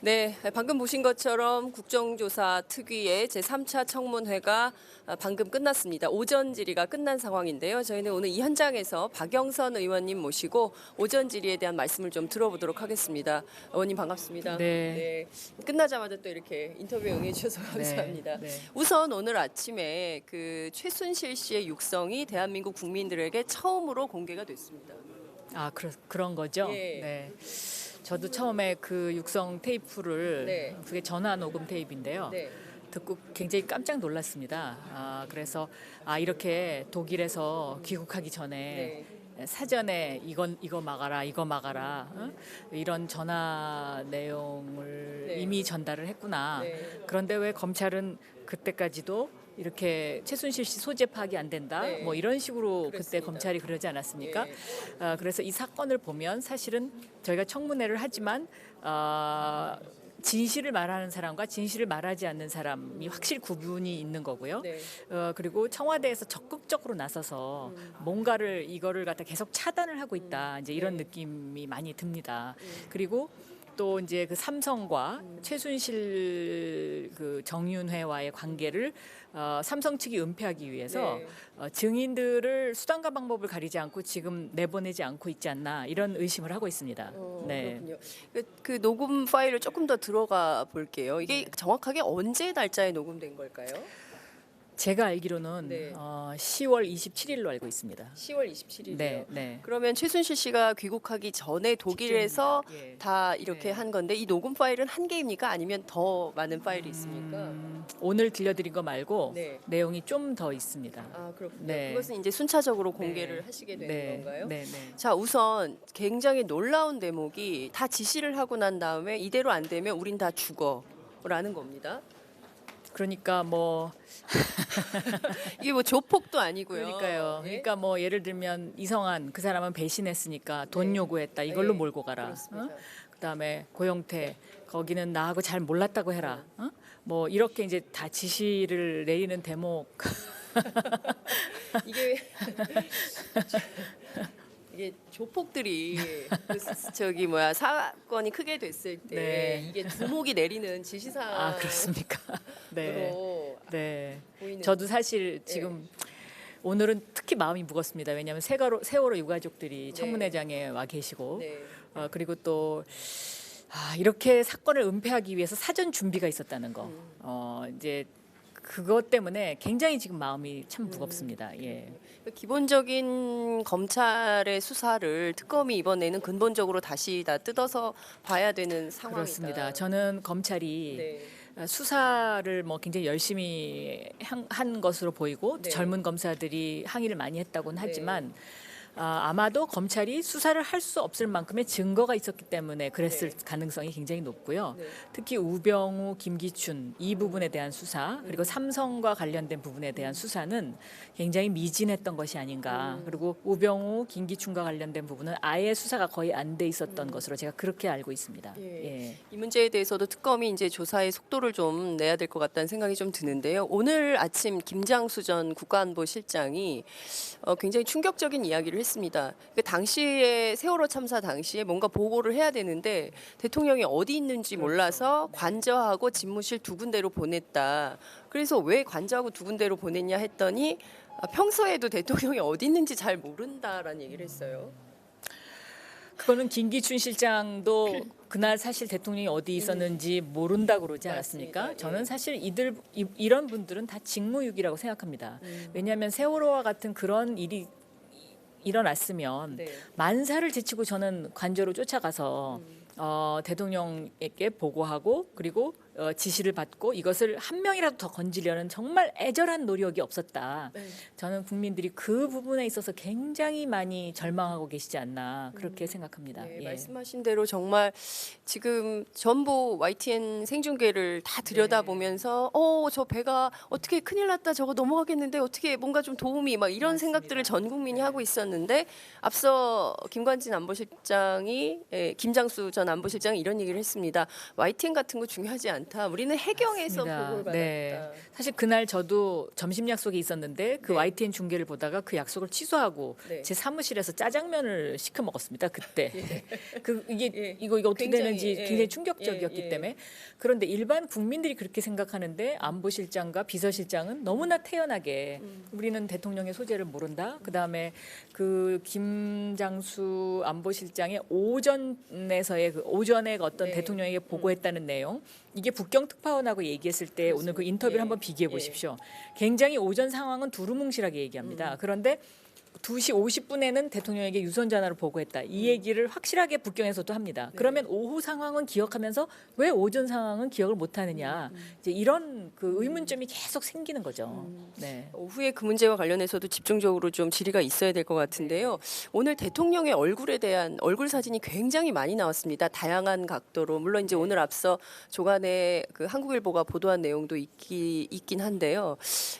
네, 방금 보신 것처럼 국정조사 특위의 제3차 청문회가 방금 끝났습니다. 오전 질의가 끝난 상황인데요. 저희는 오늘 이 현장에서 박영선 의원님 모시고 오전 질의에 대한 말씀을 좀 들어보도록 하겠습니다. 의원님 반갑습니다. 네. 끝나자마자 또 이렇게 인터뷰에 응해주셔서 감사합니다. 네. 우선 오늘 아침에 그 최순실 씨의 육성이 대한민국 국민들에게 처음으로 공개가 됐습니다. 아, 그런 거죠? 예. 네. 저도 처음에 그 육성 테이프를 네. 그게 전화 녹음 테이프인데요. 네. 듣고 굉장히 깜짝 놀랐습니다. 그래서 이렇게 독일에서 귀국하기 전에 사전에 이거 막아라, 어? 이런 전화 내용을 네. 이미 전달을 했구나. 네. 그런데 왜 검찰은 그때까지도 이렇게 최순실 씨 소재 파악이 안 된다, 네. 뭐 이런 식으로 그때 그랬습니다. 검찰이 그러지 않았습니까? 예. 그래서 이 사건을 보면 사실은 저희가 청문회를 하지만 진실을 말하는 사람과 진실을 말하지 않는 사람이 확실히 구분이 있는 거고요. 네. 그리고 청와대에서 적극적으로 나서서 뭔가를 이거를 갖다 계속 차단을 하고 있다. 이제 이런 네. 느낌이 많이 듭니다. 그리고 또 이제 그 삼성과 최순실 그 정윤회와의 관계를 삼성 측이 은폐하기 위해서 네. 증인들을 수단과 방법을 가리지 않고 지금 내보내지 않고 있지 않나 이런 의심을 하고 있습니다. 네. 그렇군요. 그 녹음 파일을 조금 더 들어가 볼게요. 이게 정확하게 언제 날짜에 녹음된 걸까요? 제가 알기로는 네. 10월 27일로 알고 있습니다. 10월 27일이요. 네. 그러면 최순실 씨가 귀국하기 전에 독일에서 직전입니다. 예. 다 이렇게 네. 한 건데 이 녹음 파일은 한 개입니까? 아니면 더 많은 파일이 있습니까? 오늘 들려드린 거 말고 네. 내용이 좀 더 있습니다. 아, 그렇군요. 네. 그것은 이제 순차적으로 공개를 네. 하시게 되는 네. 건가요? 네. 자, 우선 굉장히 놀라운 대목이 다 지시를 하고 난 다음에 이대로 안 되면 우린 다 죽어라는 겁니다. 그러니까 뭐 이게 뭐 조폭도 아니고요. 그러니까요. 예? 그러니까 뭐 예를 들면 이성한 그 사람은 배신했으니까 돈 네. 요구했다. 이걸로 네. 몰고 가라. 그렇습니다. 그다음에 고영태 거기는 나하고 잘 몰랐다고 해라. 뭐 이렇게 이제 다 지시를 내리는 대목. 이게 이게 조폭들이 저기 뭐야 사건이 크게 됐을 때 네. 이게 두목이 내리는 지시사항으로 그렇습니까? 네. 네. 보이는. 저도 사실 지금 오늘은 특히 마음이 무겁습니다. 왜냐하면 세월호 유가족들이 청문회장에 와 계시고 네. 그리고 또 이렇게 사건을 은폐하기 위해서 사전 준비가 있었다는 거. 이제 그것 때문에 굉장히 지금 마음이 참 무겁습니다. 예. 기본적인 검찰의 수사를 특검이 이번에는 근본적으로 다시 다 뜯어서 봐야 되는 상황이다. 그렇습니다. 저는 검찰이 네. 수사를 뭐 굉장히 열심히 한 것으로 보이고 네. 젊은 검사들이 항의를 많이 했다고는 네. 하지만 아마도 검찰이 수사를 할 수 없을 만큼의 증거가 있었기 때문에 그랬을 가능성이 굉장히 높고요. 네. 특히 우병우, 김기춘 이 부분에 대한 수사 그리고 삼성과 관련된 부분에 대한 수사는 굉장히 미진했던 것이 아닌가. 그리고 우병우, 김기춘과 관련된 부분은 아예 수사가 거의 안 돼 있었던 것으로 제가 그렇게 알고 있습니다. 예. 이 문제에 대해서도 특검이 이제 조사의 속도를 좀 내야 될 것 같다는 생각이 좀 드는데요. 오늘 아침 김장수 전 국가안보실장이 굉장히 충격적인 이야기를 했습니다. 그 당시에 세월호 참사 당시에 뭔가 보고를 해야 되는데 대통령이 어디 있는지 몰라서 관저하고 집무실 두 군데로 보냈다. 그래서 왜 관저하고 두 군데로 보냈냐 했더니 평소에도 대통령이 어디 있는지 잘 모른다라는 얘기를 했어요. 그거는 김기춘 실장도 그날 사실 대통령이 어디 있었는지 모른다고 그러지 않았습니까? 맞습니다. 저는 사실 이런 분들은 다 직무유기라고 생각합니다. 왜냐하면 세월호와 같은 그런 일이 일어났으면 네. 만사를 제치고 저는 관저로 쫓아가서 대통령에게 보고하고 그리고 지시를 받고 이것을 한 명이라도 더 건지려는 정말 애절한 노력이 없었다. 네. 저는 국민들이 그 부분에 있어서 굉장히 많이 절망하고 계시지 않나 그렇게 생각합니다. 네, 예. 말씀하신 대로 정말 지금 전부 YTN 생중계를 다 들여다보면서 저 배가 어떻게 큰일 났다 저거 넘어가겠는데 어떻게 뭔가 좀 도움이 막 이런 맞습니다. 생각들을 전 국민이 하고 있었는데 앞서 김관진 안보실장이 김장수 전 안보실장이 이런 얘기를 했습니다. YTN 같은 거 중요하지 않다. 않다. 우리는 해경에서 맞습니다. 보고를 받았다. 네. 사실 그날 저도 점심 약속이 있었는데 그 네. YTN 중계를 보다가 그 약속을 취소하고 네. 제 사무실에서 짜장면을 시켜 먹었습니다. 그때. 그 이게 예. 이거 어떻게 굉장히, 되는지 예. 굉장히 충격적이었기 예. 때문에 그런데 일반 국민들이 그렇게 생각하는데 안보실장과 비서실장은 너무나 태연하게 우리는 대통령의 소재를 모른다. 그다음에 그 김장수 안보실장의 오전에서의 그 오전에 어떤 네. 대통령에게 보고했다는 내용 이게 북경 특파원하고 얘기했을 때 오늘 그 인터뷰를 예. 한번 비교해 보십시오. 굉장히 오전 상황은 두루뭉실하게 얘기합니다. 그런데 2시 50분에는 대통령에게 유선 전화로 보고했다. 이 얘기를 확실하게 북경에서도 합니다. 그러면 오후 상황은 기억하면서 왜 오전 상황은 기억을 못 하느냐. 이제 이런 그 의문점이 계속 생기는 거죠. 네. 오후에 그 문제와 관련해서도 집중적으로 좀 질의가 있어야 될 것 같은데요. 오늘 대통령의 얼굴에 대한 얼굴 사진이 굉장히 많이 나왔습니다. 다양한 각도로 물론 이제 오늘 앞서 조간에 그 한국일보가 보도한 내용도 있긴 한데요.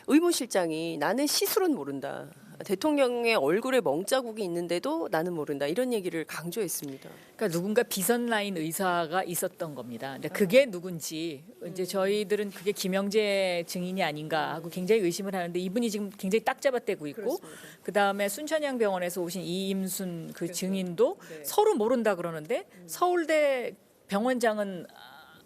의무실장이 나는 시술은 모른다. 대통령의 얼굴에 멍자국이 있는데도 나는 모른다. 이런 얘기를 강조했습니다. 그러니까 누군가 비선 라인 의사가 있었던 겁니다. 근데 그게 누군지 이제 저희들은 그게 김영재 증인이 아닌가 하고 굉장히 의심을 하는데 이분이 지금 굉장히 딱 잡아떼고 있고 그 다음에 순천향 병원에서 오신 이임순 그 증인도 네. 서로 모른다 그러는데 서울대 병원장은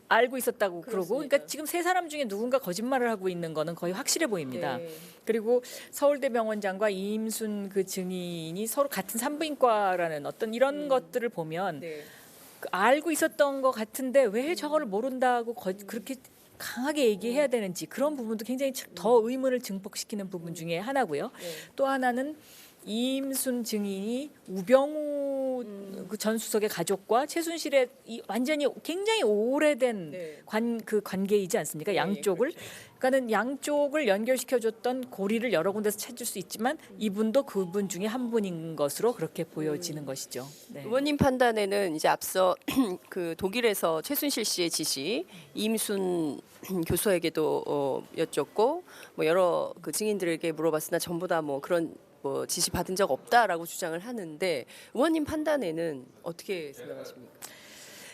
알고 있었다고 그러고 그러니까 지금 세 사람 중에 누군가 거짓말을 하고 있는 거는 거의 확실해 보입니다. 네. 그리고 서울대 병원장과 이임순 그 증인이 서로 같은 산부인과라는 어떤 이런 것들을 보면 네. 그 알고 있었던 것 같은데 왜 저거를 모른다고 그렇게 강하게 얘기해야 되는지 그런 부분도 굉장히 더 의문을 증폭시키는 부분 중에 하나고요. 네. 또 하나는 이임순 증인이 우병우 그 전 수석의 가족과 최순실의 완전히 굉장히 오래된 네. 그 관계이지 않습니까? 네, 양쪽을. 그러니까는 양쪽을 연결시켜줬던 고리를 여러 군데서 찾을 수 있지만 이분도 그분 중에 한 분인 것으로 그렇게 보여지는 것이죠. 네. 의원님 판단에는 이제 앞서 그 독일에서 최순실 씨의 지시 임순 교수에게도 여쭙고 뭐 여러 그 증인들에게 물어봤으나 전부 다 뭐 그런 뭐 지시 받은 적 없다라고 주장을 하는데 의원님 판단에는 어떻게 생각하십니까?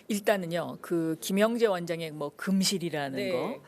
일단은요, 그 김영재 원장의 뭐 금실이라는 네. 거.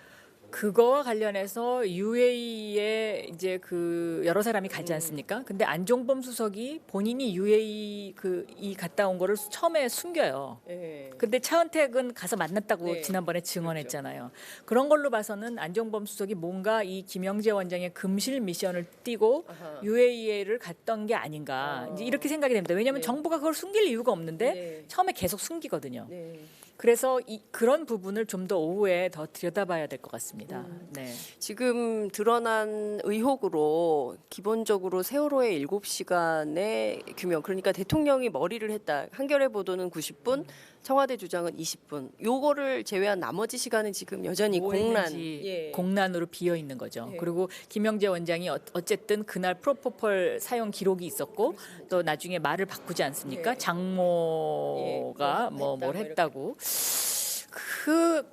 그거와 관련해서 UAE에 이제 그 여러 사람이 가지 않습니까? 근데 안종범 수석이 본인이 UAE 이 갔다 온 거를 처음에 숨겨요. 네. 근데 차은택은 가서 만났다고 네. 지난번에 증언했잖아요. 그런 걸로 봐서는 안종범 수석이 뭔가 이 김영재 원장의 금실 미션을 띠고 아하. UAE를 갔던 게 아닌가 이제 이렇게 생각이 됩니다. 왜냐하면 네. 정부가 그걸 숨길 이유가 없는데 네. 처음에 계속 숨기거든요. 네. 그래서 그런 부분을 좀 더 오후에 더 들여다봐야 될 것 같습니다. 네. 지금 드러난 의혹으로 기본적으로 세월호의 7시간의 규명 그러니까 대통령이 머리를 했다. 한겨레 보도는 90분, 청와대 주장은 20분. 요거를 제외한 나머지 시간은 지금 여전히 뭐 공란. 했는지 예. 공란으로 비어 있는 거죠. 예. 그리고 김영재 원장이 어쨌든 그날 프로포폴 사용 기록이 있었고 또 나중에 말을 바꾸지 않습니까? 예. 장모가 예. 뭐 뭘 했다, 뭐 했다고.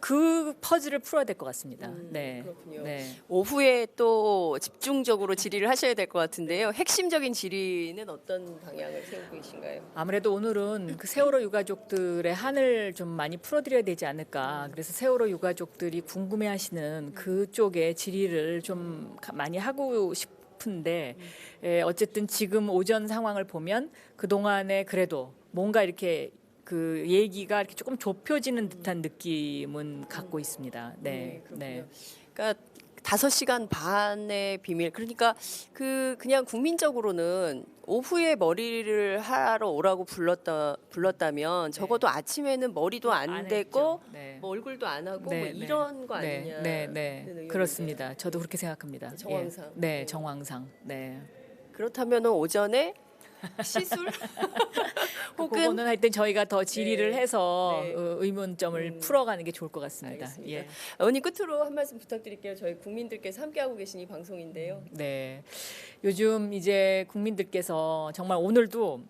그 퍼즐을 풀어야 될 것 같습니다. 네. 그렇군요. 네. 오후에 또 집중적으로 질의를 하셔야 될 것 같은데요. 핵심적인 질의는 어떤 방향을 세우고 계신가요? 아무래도 오늘은 그 세월호 유가족들의 한을 좀 많이 풀어드려야 되지 않을까. 그래서 세월호 유가족들이 궁금해하시는 그쪽에 질의를 좀 많이 하고 싶은데 어쨌든 지금 오전 상황을 보면 그 동안에 그래도 뭔가 이렇게 그 얘기가 이렇게 조금 좁혀지는 듯한 느낌은 갖고 있습니다. 네, 네. 그러니까 5시간 반의 비밀. 그러니까 그냥 국민적으로는 오후에 머리를 하러 오라고 불렀다면 적어도 아침에는 머리도 안 됐고 했죠. 네. 뭐 얼굴도 안 하고 네, 뭐 네. 이런 거 아니냐. 네, 네. 그렇습니다. 저도 그렇게 생각합니다. 정황상. 예. 네, 정황상. 네. 그렇다면 오전에 시술 혹은 그거는 하여튼 저희가 더 질의를 네. 해서 네. 의문점을 풀어가는 게 좋을 것 같습니다. 알겠습니다. 예. 의원님 끝으로 한 말씀 부탁드릴게요. 저희 국민들께서 함께하고 계신 이 방송인데요. 네. 요즘 이제 국민들께서 정말 오늘도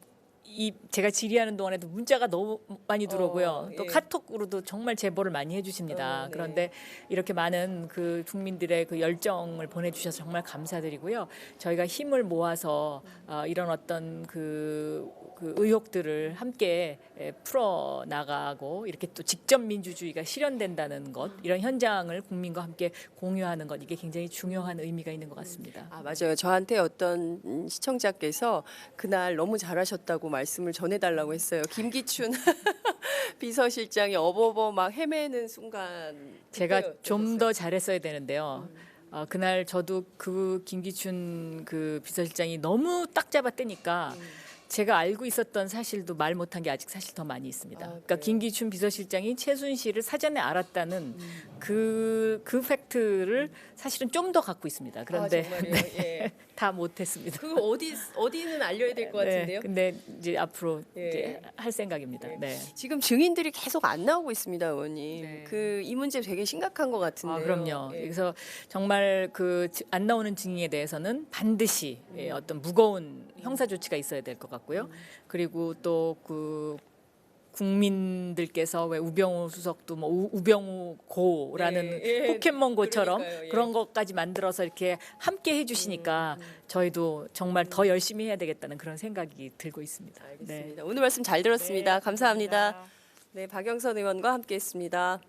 제가 질의하는 동안에도 문자가 너무 많이 들어오고요. 또 예. 카톡으로도 정말 제보를 많이 해주십니다. 네. 그런데 이렇게 많은 그 국민들의 그 열정을 보내주셔서 정말 감사드리고요. 저희가 힘을 모아서 이런 어떤 그 의혹들을 함께 풀어 나가고 이렇게 또 직접 민주주의가 실현된다는 것, 이런 현장을 국민과 함께 공유하는 것, 이게 굉장히 중요한 의미가 있는 것 같습니다. 아, 맞아요. 저한테 어떤 시청자께서 그날 너무 잘하셨다고 말씀을 전해달라고 했어요. 김기춘 비서실장이 어버버 막 헤매는 순간. 제가 그때 좀 어떠셨어요? 더 잘했어야 되는데요. 그날 저도 그 김기춘 그 비서실장이 너무 딱 잡아떼니까 제가 알고 있었던 사실도 말 못한 게 아직 사실 더 많이 있습니다. 그러니까 그래요? 김기춘 비서실장이 최순실을 사전에 알았다는 그 팩트를 사실은 좀 더 갖고 있습니다. 그런데 아, 정말요? 예. 다 못했습니다. 그 어디는 알려야 될 것 같은데요. 네, 근데 이제 앞으로 예. 이제 할 생각입니다. 네. 지금 증인들이 계속 안 나오고 있습니다, 의원님. 네. 이 문제 되게 심각한 것 같은데요. 아, 그럼요. 예. 그래서 정말 그 안 나오는 증인에 대해서는 반드시 어떤 무거운 형사 조치가 있어야 될 것 같고요. 그리고 또 그 국민들께서 왜 우병우 수석도 뭐 우병우 고라는 예, 예. 포켓몬 고처럼 그러니까요, 예. 그런 것까지 만들어서 이렇게 함께 해주시니까 저희도 정말 더 열심히 해야 되겠다는 그런 생각이 들고 있습니다. 알겠습니다. 오늘 말씀 잘 들었습니다. 네, 감사합니다. 감사합니다. 네, 박영선 의원과 함께했습니다.